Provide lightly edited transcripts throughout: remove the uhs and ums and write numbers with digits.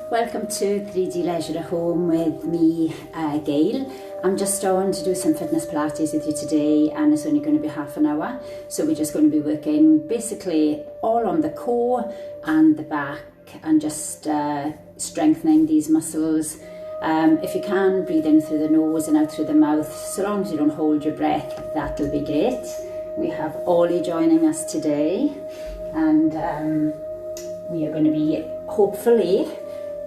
Welcome to 3D Leisure at Home with me, Gail. I'm just on to do some fitness Pilates with you today, and it's only going to be half an hour. So we're just going to be working basically all on the core and the back and just strengthening these muscles. If you can, breathe in through the nose and out through the mouth. So long as you don't hold your breath, that'll be great. We have Ollie joining us today, and we are going to be hopefully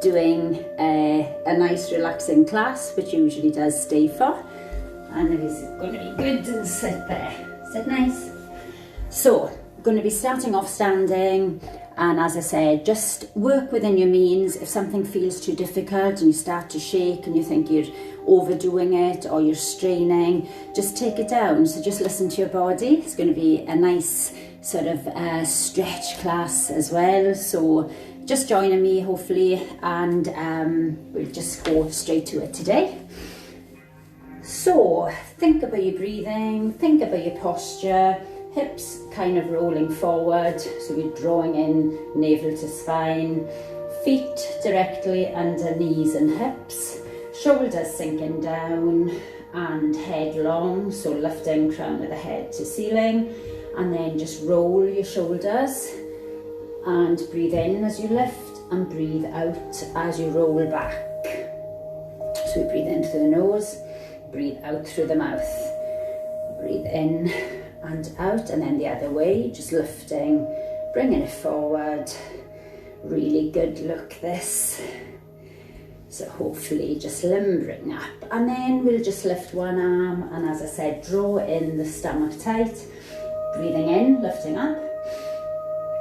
doing a nice relaxing class, which usually does stay for, and it is going to be good to sit there. Sit nice. So we're going to be starting off standing, and as I said, just work within your means. If something feels too difficult and you start to shake and you think you're overdoing it or you're straining, just take it down. So just listen to your body. It's going to be a nice sort of stretch class as well. So just joining me hopefully, and we'll just go straight to it today. So think about your breathing, think about your posture, hips kind of rolling forward, so we're drawing in navel to spine, feet directly under knees and hips, shoulders sinking down and head long, so lifting crown of the head to ceiling, and then just roll your shoulders and breathe in as you lift and breathe out as you roll back. So we breathe in through the nose, breathe out through the mouth, breathe in and out, and then the other way, just lifting, bringing it forward. Really good look this. So hopefully just limbering up, and then we'll just lift one arm, and as I said, draw in the stomach tight, breathing in, lifting up,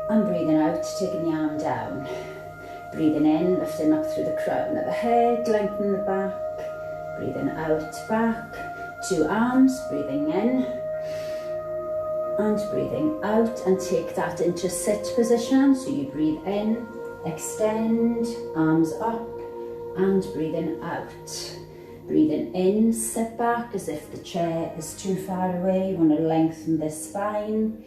and breathing out, taking the arm down. Breathing in, lifting up through the crown of the head, lengthen the back. Breathing out, back. Two arms, breathing in and breathing out, and take that into sit position. So you breathe in, extend, arms up, and breathing out. Breathing in, sit back as if the chair is too far away. You want to lengthen the spine.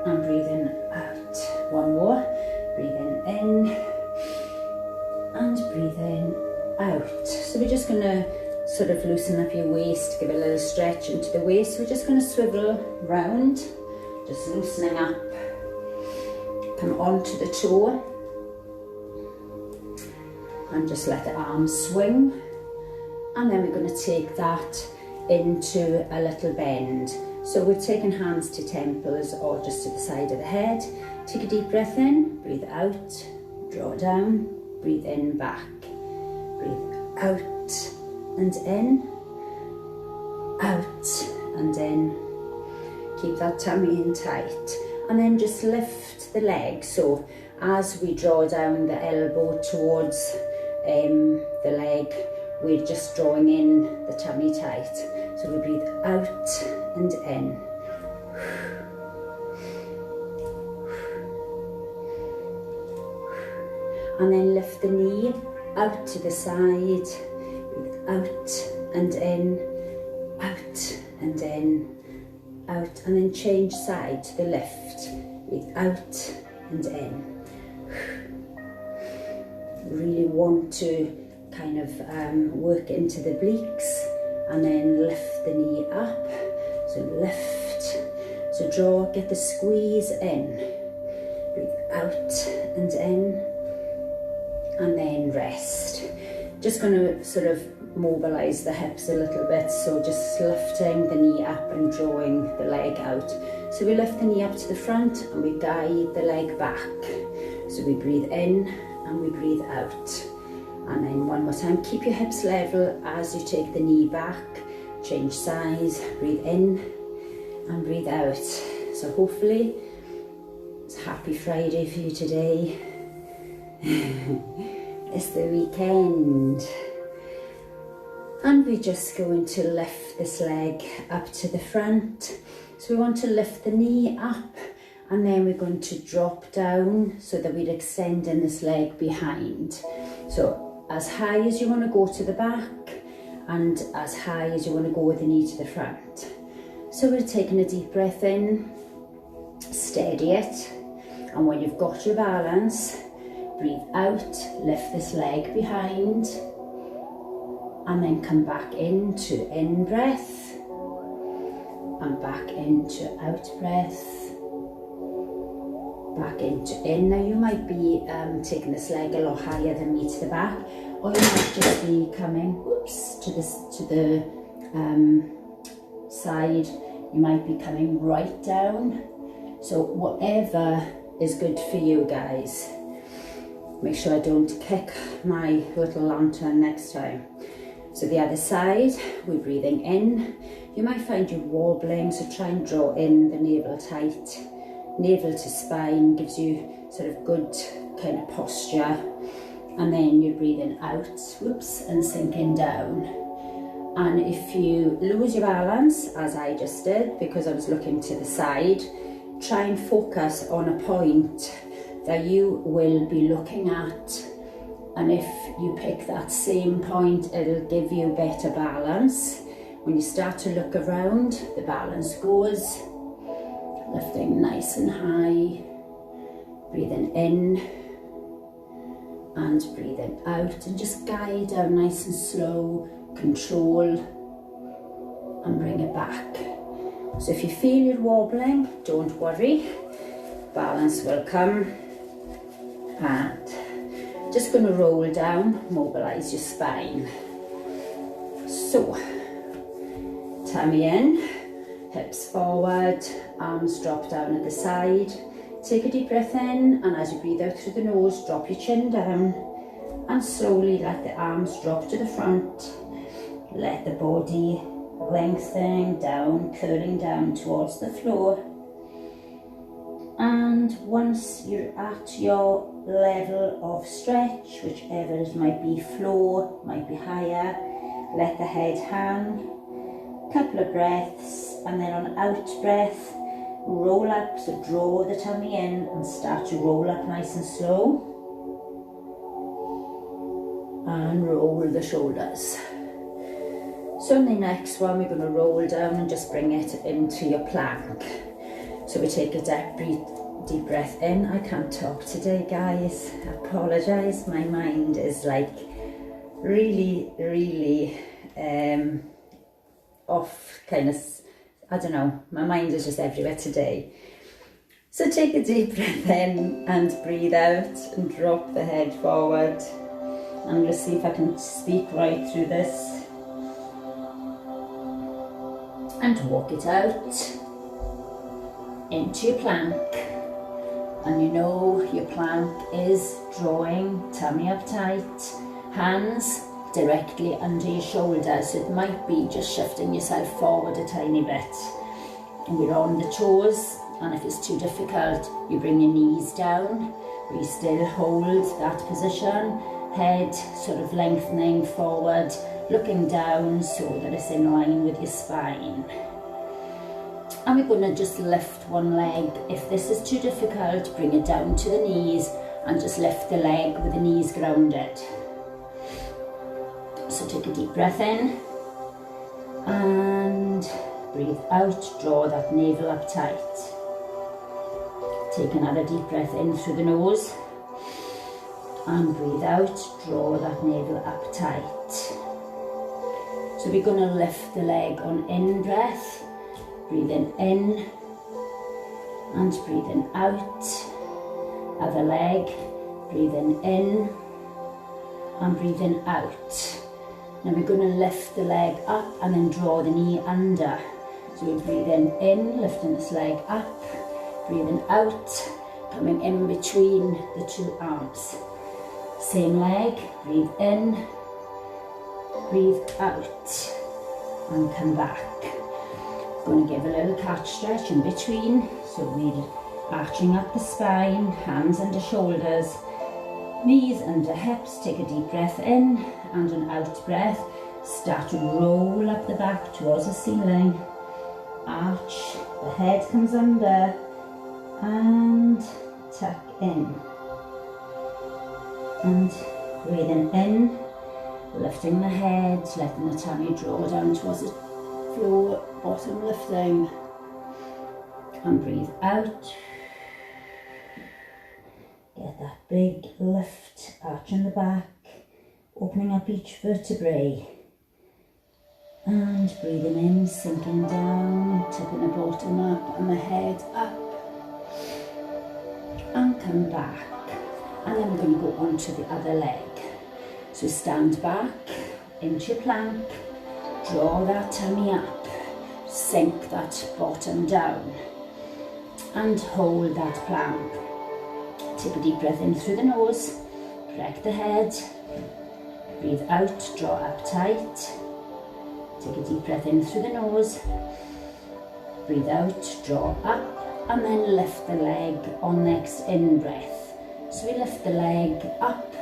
And breathing out. One more. Breathing in and breathing out. So we're just going to sort of loosen up your waist, give a little stretch into the waist. We're just going to swivel round, just loosening up. Come onto the toe and just let the arms swing. And then we're going to take that into a little bend. So we're taking hands to temples or just to the side of the head. Take a deep breath in, breathe out, draw down, breathe in, back, breathe out and in, out and in. Keep that tummy in tight, and then just lift the leg. So as we draw down the elbow towards the leg, we're just drawing in the tummy tight. So we breathe out and in. And then lift the knee out to the side. Breathe out and in, out and in, out. And then change side to the left. Breathe out and in. Really want to kind of work into the obliques, and then lift the knee up. So lift, so draw, get the squeeze in, breathe out and in, and then rest. Just going to sort of mobilize the hips a little bit, so just lifting the knee up and drawing the leg out. So we lift the knee up to the front and we guide the leg back. So we breathe in and we breathe out. And then one more time, keep your hips level as you take the knee back, change size, breathe in and breathe out. So hopefully it's happy Friday for you today. It's the weekend. And we're just going to lift this leg up to the front. So we want to lift the knee up, and then we're going to drop down so that we're extending this leg behind. So as high as you want to go to the back, and as high as you want to go with the knee to the front. So we're taking a deep breath in, steady it, and when you've got your balance, breathe out, lift this leg behind, and then come back into in breath, and back into out breath, back into in. Now you might be taking this leg a lot higher than me to the back, or you might just be coming, whoops, to the side. You might be coming right down. So whatever is good for you guys. Make sure I don't kick my little lantern next time. So the other side, we're breathing in. You might find you wobbling, so try and draw in the navel tight. Navel to spine gives you sort of good kind of posture. And then you're breathing out, whoops, and sinking down. And if you lose your balance, as I just did, because I was looking to the side, try and focus on a point that you will be looking at. And if you pick that same point, it'll give you better balance. When you start to look around, the balance goes. Lifting nice and high, breathing in and breathing out, and just guide down nice and slow, control, and bring it back. So if you feel you're wobbling, don't worry, balance will come. And just going to roll down, mobilize your spine. So tummy in, hips forward, arms drop down at the side. Take a deep breath in, and as you breathe out through the nose, drop your chin down, and slowly let the arms drop to the front. Let the body lengthen down, curling down towards the floor. And once you're at your level of stretch, whichever it might be, floor, might be higher, let the head hang. Couple of breaths, and then on out breath, roll up, so draw the tummy in and start to roll up nice and slow. And roll the shoulders. So in the next one, we're going to roll down and just bring it into your plank. So we take a deep breath in. I can't talk today, guys. I apologise. My mind is like really off, kind of, I don't know, my mind is just everywhere today. So take a deep breath in and breathe out and drop the head forward. I'm going to see if I can speak right through this. And walk it out into your plank. And you know your plank is drawing tummy up tight, hands directly under your shoulders. So it might be just shifting yourself forward a tiny bit. And we're on the toes, and if it's too difficult, you bring your knees down. We still hold that position, head sort of lengthening forward, looking down so that it's in line with your spine. And we're going to just lift one leg. If this is too difficult, bring it down to the knees and just lift the leg with the knees grounded. So take a deep breath in and breathe out, draw that navel up tight. Take another deep breath in through the nose and breathe out, draw that navel up tight. So we're going to lift the leg on in breath, breathing in and breathing out. Other leg, breathing in and breathing out. Now we're going to lift the leg up and then draw the knee under. So we're breathing in, lifting this leg up, breathing out, coming in between the two arms. Same leg, breathe in, breathe out, and come back. Going to give a little catch stretch in between. So we're arching up the spine, hands under shoulders, knees under hips. Take a deep breath in and an out breath. Start to roll up the back towards the ceiling. Arch, the head comes under and tuck in. And breathing in, lifting the head, letting the tummy draw down towards the floor, bottom lifting. And breathe out. Get that big lift, arch in the back, opening up each vertebrae. And breathing in, sinking down, tipping the bottom up and the head up. And come back. And then we're going to go on to the other leg. So stand back into your plank, draw that tummy up, sink that bottom down, and hold that plank. Take a deep breath in through the nose, correct the head, breathe out, draw up tight. Take a deep breath in through the nose, breathe out, draw up, and then lift the leg on next in breath. So we lift the leg up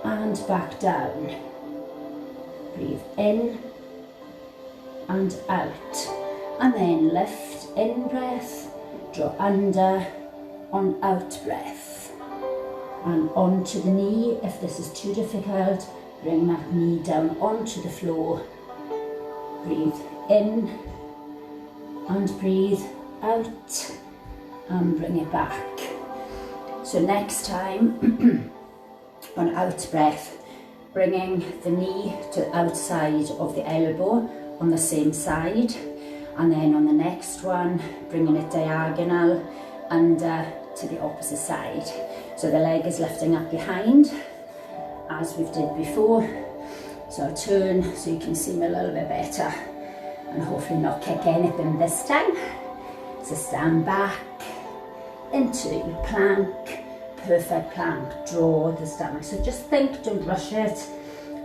and back down. Breathe in and out, and then lift in breath, draw under, on out breath, and onto the knee. If this is too difficult, bring that knee down onto the floor. Breathe in and breathe out and bring it back. So next time on out breath, bringing the knee to the outside of the elbow on the same side, and then on the next one bringing it diagonal under to the opposite side. So the leg is lifting up behind as we've did before. So I'll turn so you can see me a little bit better and hopefully not kick anything this time. So stand back into your plank, perfect plank, draw the stomach. So just think, don't rush it,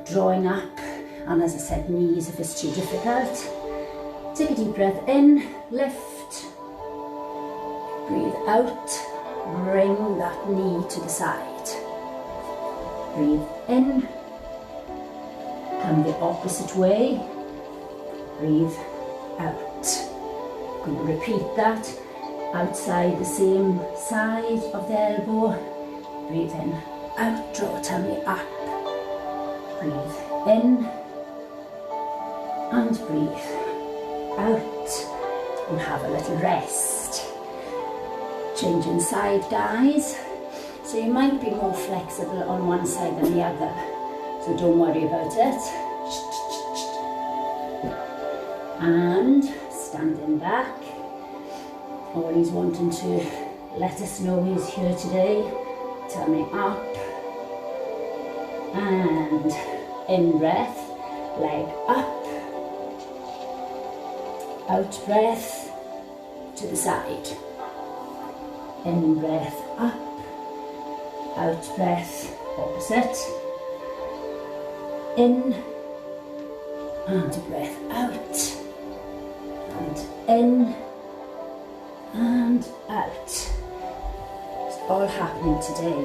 drawing up, and as I said, knees if it's too difficult. Take a deep breath in, lift, breathe out, bring that knee to the side. Breathe in, come the opposite way, breathe out. Going to repeat that, outside the same side of the elbow, breathe in, out, draw tummy up, breathe in, and breathe out, and have a little rest. Changing side, guys. So you might be more flexible on one side than the other, so don't worry about it. And standing back, always wanting to let us know he's here today. Tummy up, and in breath, leg up, out breath to the side, in breath up, out breath opposite, in and breath out, and in and out. It's all happening today.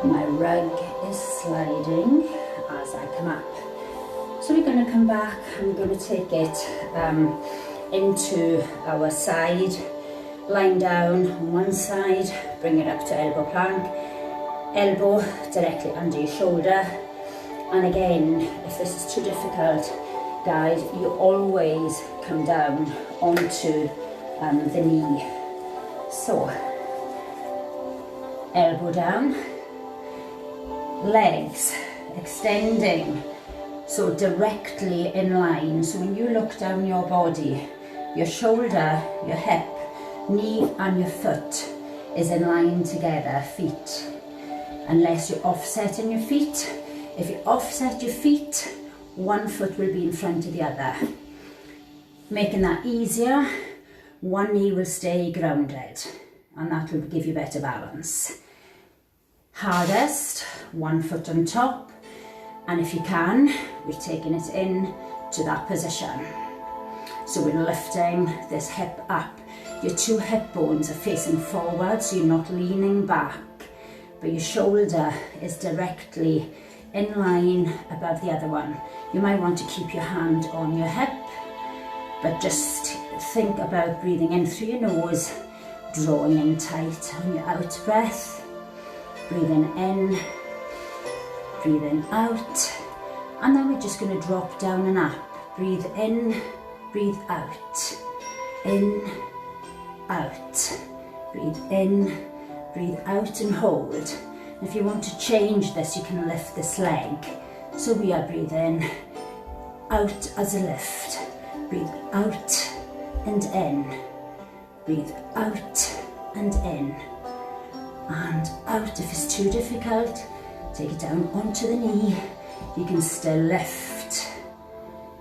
My rug is sliding as I come up. So we're going to come back and we're going to take it into our side, lying down on one side, bring it up to elbow plank, elbow directly under your shoulder. And again, if this is too difficult, guys, you always come down onto the knee. So, elbow down, legs extending, so directly in line. So when you look down your body, your shoulder, your hip, knee and your foot is in line together, feet. Unless you're offsetting your feet. If you offset your feet, one foot will be in front of the other. Making that easier, one knee will stay grounded and that will give you better balance. Hardest, one foot on top, and if you can, we're taking it in to that position. So we're lifting this hip up. Your two hip bones are facing forward, so you're not leaning back, but your shoulder is directly in line above the other one. You might want to keep your hand on your hip, but just think about breathing in through your nose, drawing in tight on your out breath, breathing in, breathing out, and then we're just going to drop down and up. Breathe in, breathe out, in, out, breathe in, breathe out and hold. If you want to change this, you can lift this leg. So we are breathing out as a lift. Breathe out and in. Breathe out and in. And out. If it's too difficult, take it down onto the knee. You can still lift.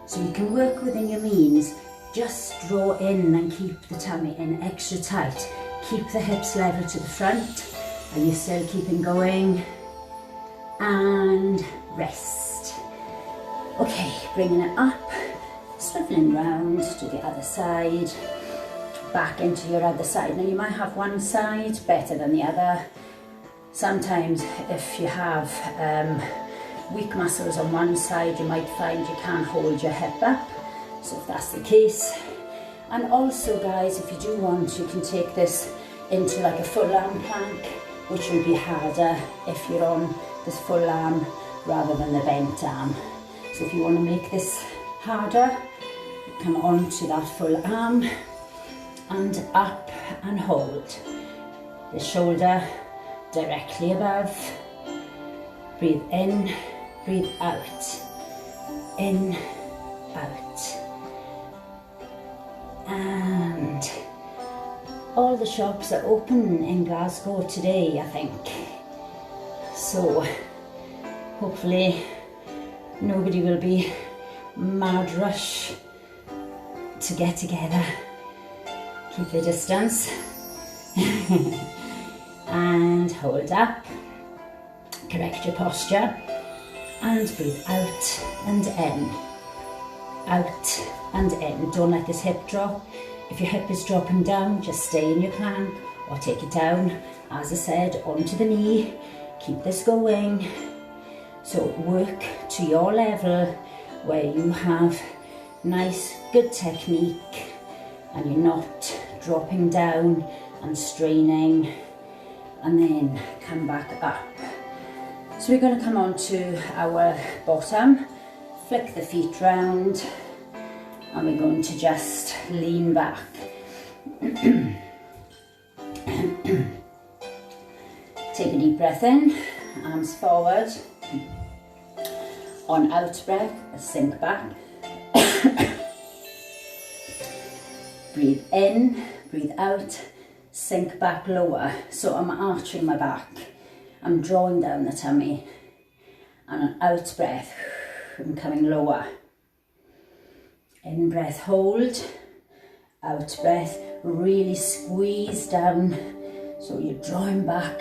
So you can work within your means. Just draw in and keep the tummy in extra tight. Keep the hips level to the front. Are you still keeping going? And rest. Okay, bringing it up, swiveling round to the other side, back into your other side. Now you might have one side better than the other. Sometimes if you have weak muscles on one side, you might find you can't hold your hip up. So if that's the case, and also guys, if you do want, you can take this into like a full arm plank, which will be harder if you're on this full arm rather than the bent arm. So if you want to make this harder, come on to that full arm and up and hold. The shoulder directly above. Breathe in, breathe out. In, out. And all the shops are open in Glasgow today, I think. So hopefully nobody will be mad rush to get together. Keep the distance. And hold up. Correct your posture. And breathe out and in. Out and in. Don't let this hip drop. If your hip is dropping down, just stay in your plank or take it down, as I said, onto the knee. Keep this going. So work to your level where you have nice, good technique and you're not dropping down and straining, and then come back up. So we're going to come on to our bottom, flick the feet round, and we're going to just lean back. Take a deep breath in, arms forward. On out breath, sink back. Breathe in, breathe out, sink back lower. So I'm arching my back. I'm drawing down the tummy. And an out breath, I'm coming lower. In breath, hold. Out breath, really squeeze down. So you're drawing back,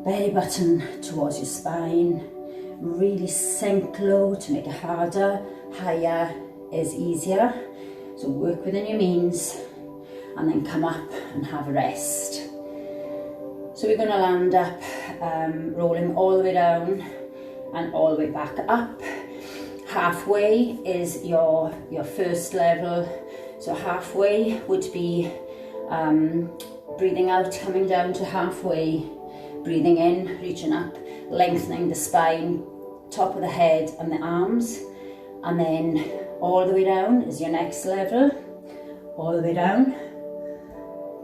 belly button towards your spine. Really sink low to make it harder. Higher is easier. So work within your means and then come up and have a rest. So we're going to land up, rolling all the way down and all the way back up. Halfway is your first level. So halfway would be breathing out, coming down to halfway, breathing in, reaching up, lengthening the spine, top of the head and the arms, and then all the way down is your next level. All the way down,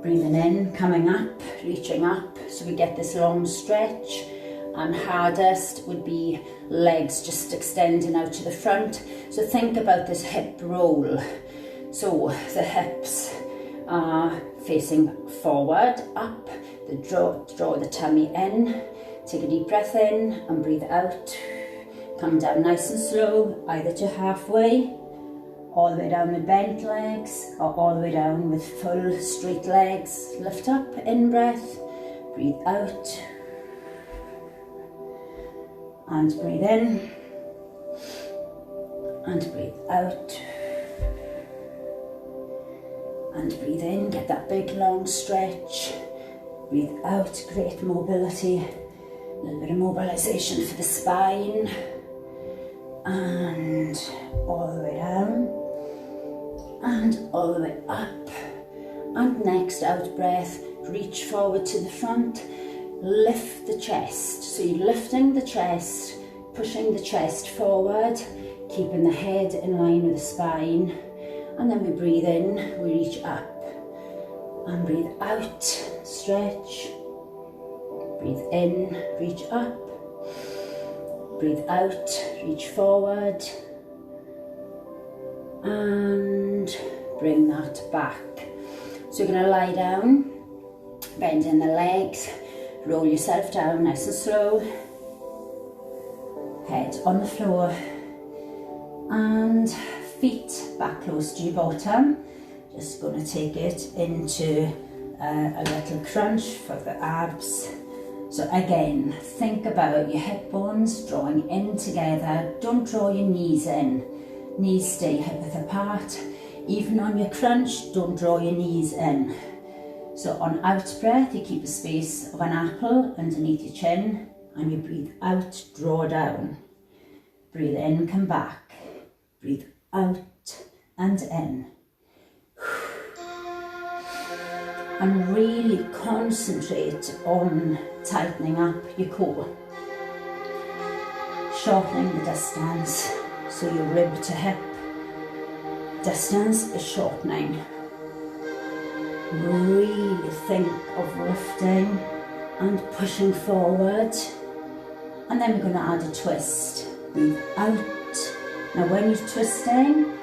breathing in, coming up, reaching up, so we get this long stretch. And hardest would be legs just extending out to the front. So think about this hip roll. So the hips are facing forward, up, draw the tummy in, take a deep breath in and breathe out. Come down nice and slow, either to halfway, all the way down with bent legs, or all the way down with full straight legs. Lift up, in breath, breathe out, and breathe in, and breathe out, and breathe in, get that big long stretch, breathe out, great mobility, a little bit of mobilization for the spine, and all the way down, and all the way up, and next out breath, reach forward to the front, lift the chest, so you're lifting the chest, pushing the chest forward, keeping the head in line with the spine, and then we breathe in, we reach up, and breathe out, stretch, Breathe in, reach up. Breathe out, reach forward. And bring that back. So you're going to lie down, bend in the legs, roll yourself down nice and slow. Head on the floor. And feet back close to your bottom. Just going to take it into a little crunch for the abs. So again, think about your hip bones drawing in together. Don't draw your knees in. Knees stay hip width apart. Even on your crunch, don't draw your knees in. So on out breath, you keep a space of an apple underneath your chin, and you breathe out, draw down. Breathe in, come back. Breathe out and in. And really concentrate on tightening up your core. Shortening the distance, so your rib to hip distance is shortening. Really think of lifting and pushing forward. And then we're going to add a twist. Breathe out. Now when you're twisting,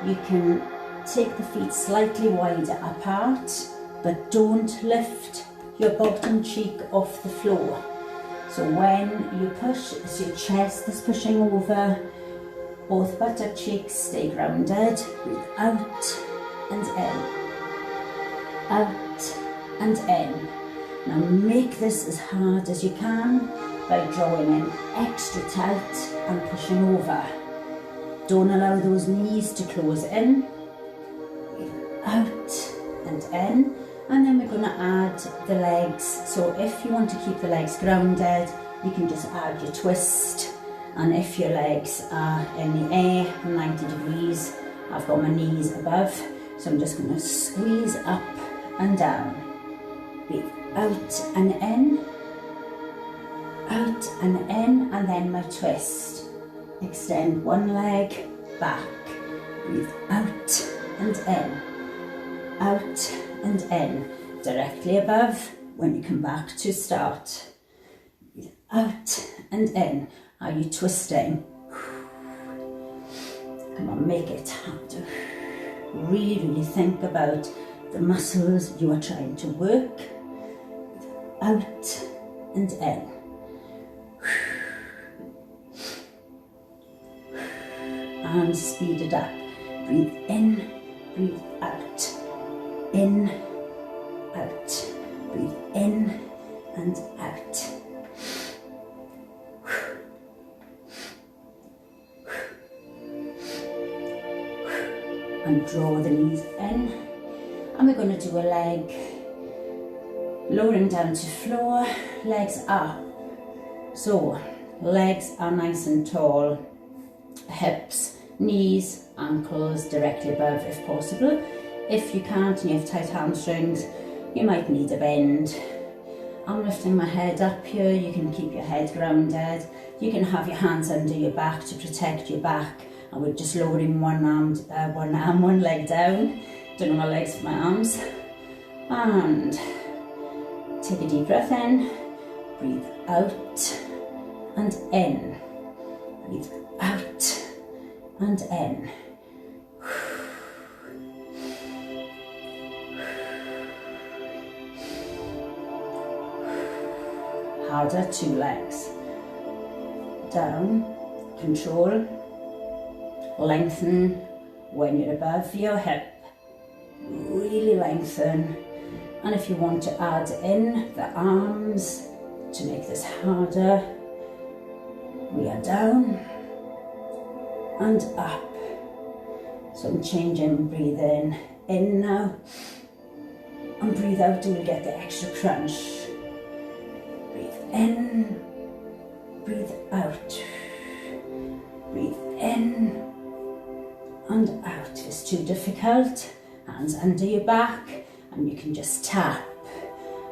you can take the feet slightly wider apart, but don't lift your bottom cheek off the floor. So when you push, it's your chest that's pushing over. Both buttock cheeks stay grounded. Breathe out and in. Out and in. Now make this as hard as you can by drawing in extra tight and pushing over. Don't allow those knees to close in. Breathe out and in. And then we're going to add the legs. So if you want to keep the legs grounded, you can just add your twist. And if your legs are in the air, 90 degrees, I've got my knees above. So I'm just going to squeeze up and down. Breathe out and in. Out and in. And then my twist. Extend one leg back. Breathe out and in. Out and in. Directly above when you come back to start. Breathe out and in. Are you twisting? Come on, make it harder. Really think about the muscles you are trying to work. Out and in. And speed it up. Breathe in, breathe out. In, out. Breathe in and out. And draw the knees in. And we're going to do a leg. Lowering down to floor, legs up. So, legs are nice and tall. Hips, knees, ankles directly above if possible. If you can't and you have tight hamstrings, you might need a bend. I'm lifting my head up here. You can keep your head grounded. You can have your hands under your back to protect your back. And we're just lowering one leg down. Doing my legs with my arms. And take a deep breath in. Breathe out and in. Breathe out and in. Harder, 2 legs. Down, control, lengthen when you're above your hip. Really lengthen. And if you want to add in the arms to make this harder, we are down and up. So I'm changing, breathe in now, and breathe out and we get the extra crunch. Breathe in, breathe out, breathe in and out. If it's too difficult, hands under your back and you can just tap.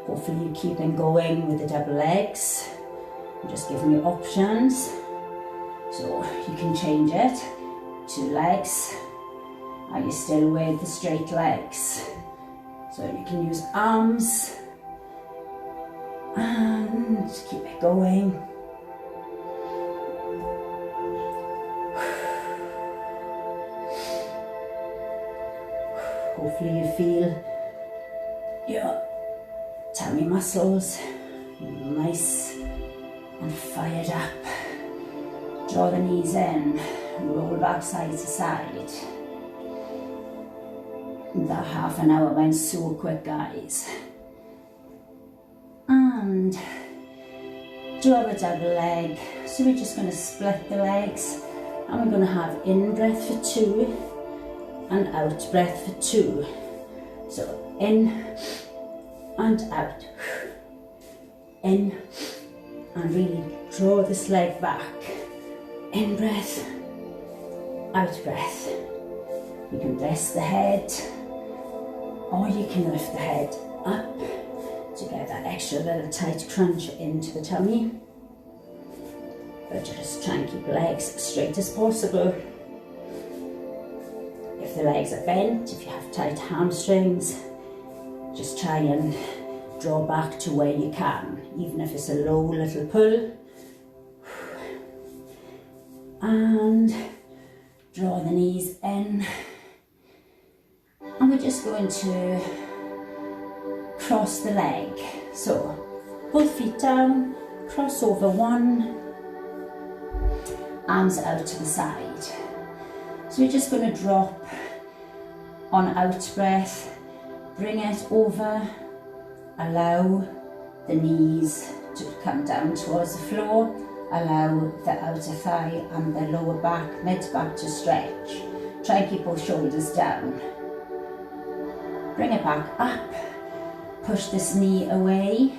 Hopefully you're keeping going with the double legs. I'm just giving you options. So you can change it. 2 legs. Are you still with the straight legs? So you can use arms And keep it going. Hopefully you feel your tummy muscles nice and fired up. Draw the knees in, roll back side to side. That half an hour went so quick, guys. And do our double leg. So we're just going to split the legs, and we're going to have in breath for 2 and out breath for 2. So in and out. In and really draw this leg back. In breath, out breath. You can rest the head, or you can lift the head up to get that extra little tight crunch into the tummy. But just try and keep the legs straight as possible. If the legs are bent, if you have tight hamstrings, just try and draw back to where you can, even if it's a low little pull. And draw the knees in. And we're just going to cross the leg. So both feet down, cross over one, arms out to the side. So we're just going to drop on out breath, bring it over, allow the knees to come down towards the floor, allow the outer thigh and the lower back, mid-back to stretch. Try and keep both shoulders down. Bring it back up, push this knee away,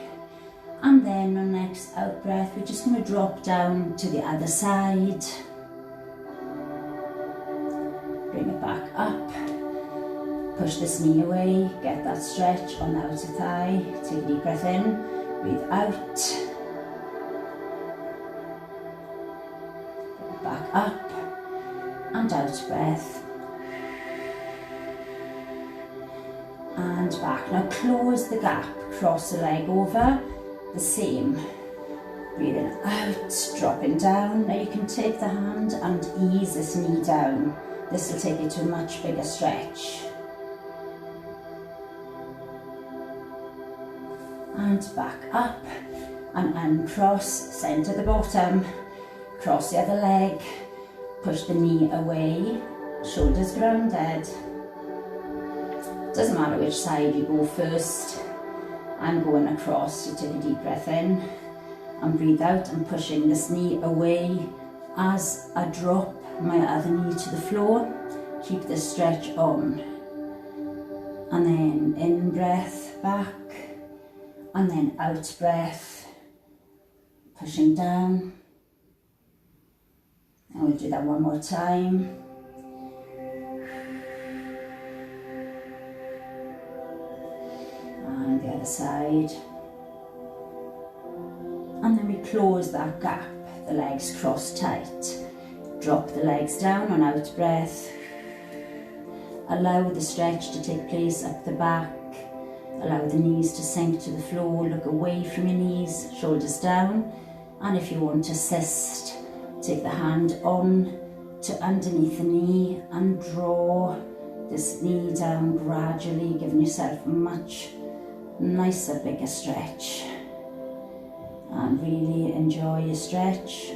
and then on next out breath, we're just going to drop down to the other side. Bring it back up, push this knee away, get that stretch on the outer thigh. Take a deep breath in, breathe out. Bring it back up, and out breath. And back. Now close the gap, cross the leg over, the same. Breathing out, dropping down. Now you can take the hand and ease this knee down. This will take you to a much bigger stretch. And back up and uncross, centre the bottom, cross the other leg, push the knee away, shoulders grounded. Doesn't matter which side you go first. I'm going across. You take a deep breath in and breathe out. I'm pushing this knee away as I drop my other knee to the floor. Keep this stretch on. And then in breath, back. And then out breath, pushing down. And we'll do that one more time. And the other side. And then we close that gap, the legs cross tight. Drop the legs down on out breath. Allow the stretch to take place up the back. Allow the knees to sink to the floor, look away from your knees, shoulders down. And if you want to assist, take the hand on to underneath the knee and draw this knee down gradually, giving yourself a much nicer, bigger stretch. And really enjoy your stretch.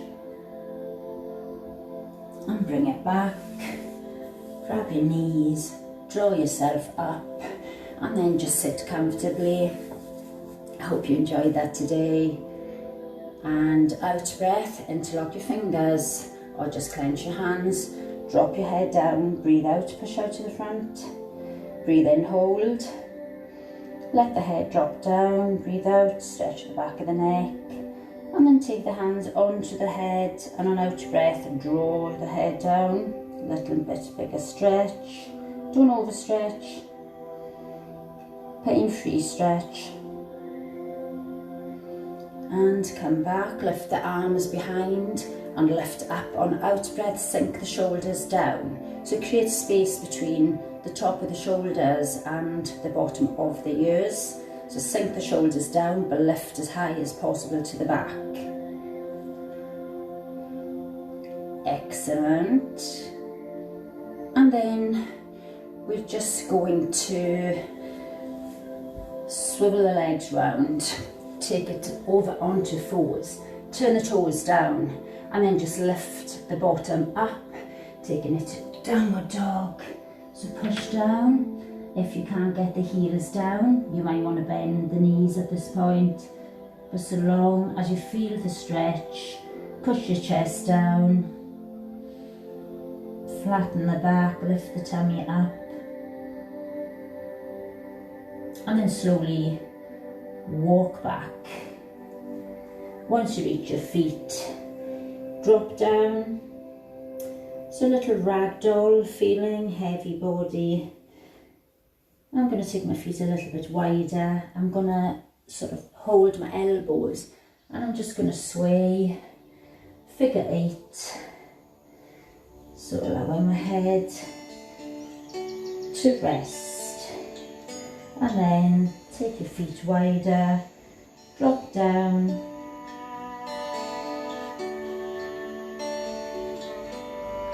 And bring it back. Grab your knees, draw yourself up. And then just sit comfortably. I hope you enjoyed that today. And out breath, interlock your fingers or just clench your hands. Drop your head down, breathe out, push out to the front. Breathe in, hold. Let the head drop down, breathe out, stretch the back of the neck. And then take the hands onto the head and on out breath, draw the head down. A little bit bigger stretch. Don't overstretch. Pain-free stretch. And come back, lift the arms behind and lift up on out breath, sink the shoulders down. So create space between the top of the shoulders and the bottom of the ears. So sink the shoulders down, but lift as high as possible to the back. Excellent. And then we're just going to swivel the legs round, take it over onto fours, turn the toes down, and then just lift the bottom up, taking it to downward dog. So push down. If you can't get the heels down, you might want to bend the knees at this point. But so long as you feel the stretch, push your chest down, flatten the back, lift the tummy up, and then slowly walk back. Once you reach your feet, drop down. So a little ragdoll feeling, heavy body. I'm going to take my feet a little bit wider. I'm going to sort of hold my elbows and I'm just going to sway, figure 8. So allowing my head to rest. And then take your feet wider, drop down.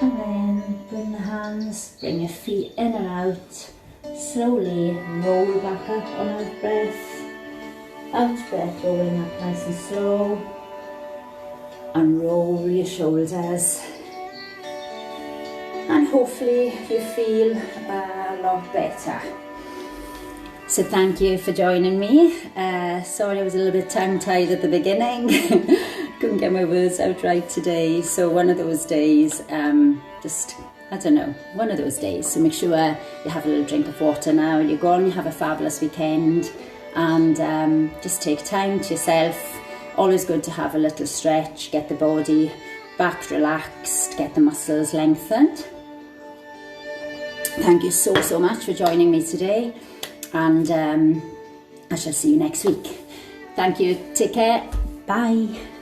And then bring the hands, bring your feet in and out. Slowly roll back up on out breath. Out breath, rolling up nice and slow. And roll your shoulders. And hopefully you feel a lot better. So thank you for joining me. Sorry I was a little bit tongue-tied at the beginning. Couldn't get my words out right today. So one of those days, I don't know, one of those days. So make sure you have a little drink of water now. You're gone, you have a fabulous weekend. And just take time to yourself. Always good to have a little stretch, get the body back relaxed, get the muscles lengthened. Thank you so much for joining me today. And I shall see you next week. Thank you. Take care. Bye.